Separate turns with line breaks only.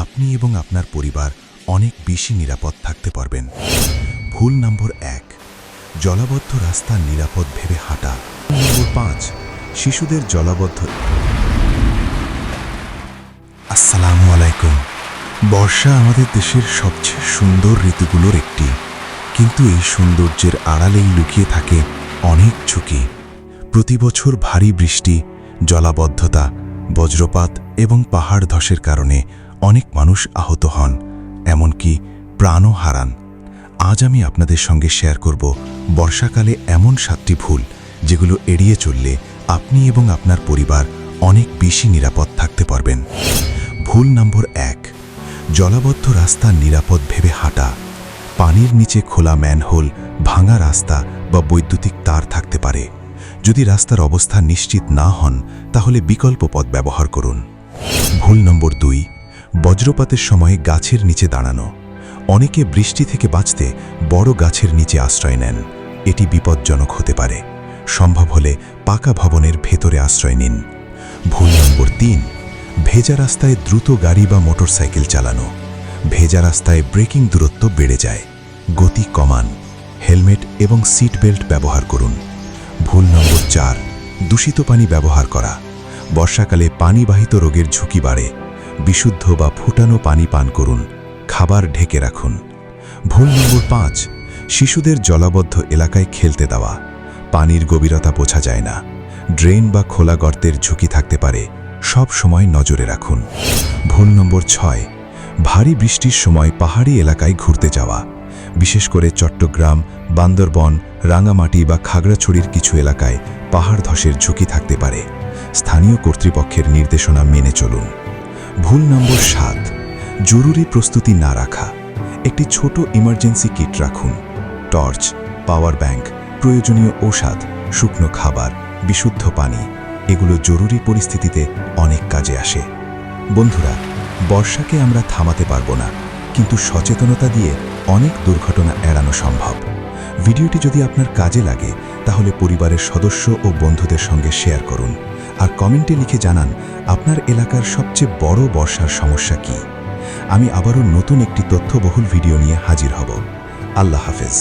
আপনি এবং আপনার পরিবার অনেক বেশি নিরাপদ থাকতে পারবেন। ভুল নম্বর 1, জলাবদ্ধ রাস্তা নিরাপদ ভেবে হাঁটা। নম্বর 5, শিশুদের জলাবদ্ধ। আসসালামু আলাইকুম। বর্ষা আমাদের দেশের সবচেয়ে সুন্দর ঋতুগুলোর একটি, কিন্তু এই সৌন্দর্যের আড়ালেই লুকিয়ে থাকে অনেক ঝুঁকি। প্রতি বছর ভারী বৃষ্টি, জলাবদ্ধতা, বজ্রপাত এবং পাহাড় ধসের কারণে অনেক মানুষ আহত হন, এমনকি প্রাণও হারান। আজ আমি আপনাদের সঙ্গে শেয়ার করব বর্ষাকালে এমন 7টি ভুল যেগুলো এড়িয়ে চললে আপনি এবং আপনার পরিবার অনেক বেশি নিরাপদ থাকতে পারবেন। ভুল নম্বর 1, জলাবদ্ধ রাস্তা নিরাপদ ভেবে হাঁটা। পানির নিচে খোলা ম্যানহোল, ভাঙা রাস্তা বা বৈদ্যুতিক তার থাকতে পারে। যদি রাস্তার অবস্থা নিশ্চিত না হন তাহলে বিকল্প পথ ব্যবহার করুন। ভুল নম্বর 2, বজ্রপাতের সময় গাছের নিচে দাঁড়ানো। অনেকে বৃষ্টি থেকে বাঁচতে বড় গাছের নিচে আশ্রয় নেন। এটি বিপজ্জনক হতে পারে। সম্ভব হলে পাকা ভবনের ভেতরে আশ্রয় নিন। ভুল নম্বর 3, ভেজা রাস্তায় দ্রুত গাড়ি বা মোটরসাইকেল চালানো। ভেজা রাস্তায় ব্রেকিং দূরত্ব বেড়ে যায়। গতি কমান। হেলমেট এবং সিট বেল্ট ব্যবহার করুন। ভুল নম্বর 4, দূষিত পানি ব্যবহার করা। বর্ষাকালে পানিবাহিত রোগের ঝুঁকি বাড়ে। বিশুদ্ধ বা ফুটানো পানি পান করুন। খাবার ঢেকে রাখুন। ভুল নম্বর 5, শিশুদের জলাবদ্ধ এলাকায় খেলতে দেওয়া। পানির গভীরতা বোঝা যায় না। ড্রেন বা খোলা গর্তের ঝুঁকি থাকতে পারে, সব সময় নজরে রাখুন। ভুল নম্বর 6, ভারী বৃষ্টির সময় পাহাড়ি এলাকায় ঘুরতে যাওয়া। বিশেষ করে চট্টগ্রাম, বান্দরবন, রাঙামাটি বা খাগড়াছড়ির কিছু এলাকায় পাহাড় ধসের ঝুঁকি থাকতে পারে। স্থানীয় কর্তৃপক্ষের নির্দেশনা মেনে চলুন। ভুল নম্বর 7, জরুরি প্রস্তুতি না রাখা। একটি ছোট ইমার্জেন্সি কিট রাখুন। টর্চ, পাওয়ার ব্যাংক, প্রয়োজনীয় ঔষধ, শুকনো খাবার, বিশুদ্ধ পানি, এগুলো জরুরি পরিস্থিতিতে অনেক কাজে আসে। বন্ধুরা, বর্ষাকে আমরা থামাতে পারবো না, কিন্তু সচেতনতা দিয়ে অনেক দুর্ঘটনা এড়ানো সম্ভব। ভিডিওটি যদি আপনার কাজে লাগে তাহলে পরিবারের সদস্য ও বন্ধুদের সঙ্গে শেয়ার করুন, আর কমেন্টে লিখে জানান আপনার এলাকার সবচেয়ে বড় বর্ষার সমস্যা কী। আমি আবারও নতুন একটি তথ্যবহুল ভিডিও নিয়ে হাজির হব। আল্লাহ হাফেজ।